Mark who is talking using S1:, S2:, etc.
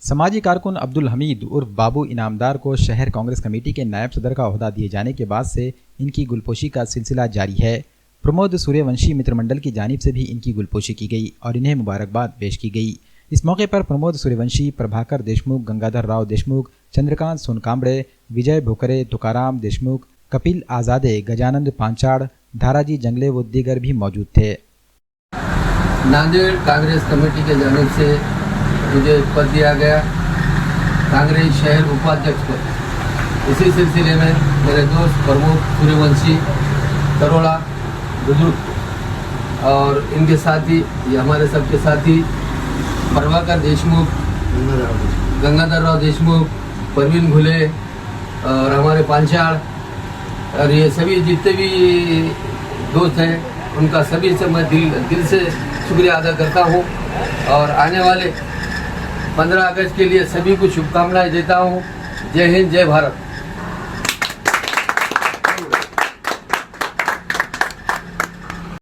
S1: समाजी कारकुन अब्दुल हमीद उर्फ बाबू इनामदार को शहर कांग्रेस कमेटी के नायब सदर का ओहदा दिए जाने के बाद से इनकी गुलपोशी का सिलसिला जारी है। प्रमोद सूर्यवंशी मित्रमंडल की जानिब से भी इनकी गुलपोशी की गई और इन्हें मुबारकबाद पेश की गई। इस मौके पर प्रमोद सूर्यवंशी, प्रभाकर देशमुख, गंगाधर राव देशमुख, चंद्रकांत सोनकांबड़े, विजय भुकरे, तुकाराम देशमुख, कपिल आज़ादे, गजानंद पांचाड़, धाराजी जंगले व दीगर भी मौजूद थे।
S2: नांदेड़ कांग्रेस कमेटी के जानिब से मुझे पद दिया गया कांग्रेस शहर उपाध्यक्ष पद। इसी सिलसिले में मेरे दोस्त प्रमोद सूर्यवंशी, करोड़ा बुजुर्ग और इनके साथी, ये हमारे सबके साथी प्रभाकर देशमुख, गंगाधर राव देशमुख, परवीन भुले और हमारे पांचाड़ और ये सभी जितने भी दोस्त हैं उनका सभी से मैं दिल से शुक्रिया अदा करता हूँ और आने वाले 15 अगस्त के लिए सभी को शुभकामनाएं देता हूँ। जय हिंद, जय भारत।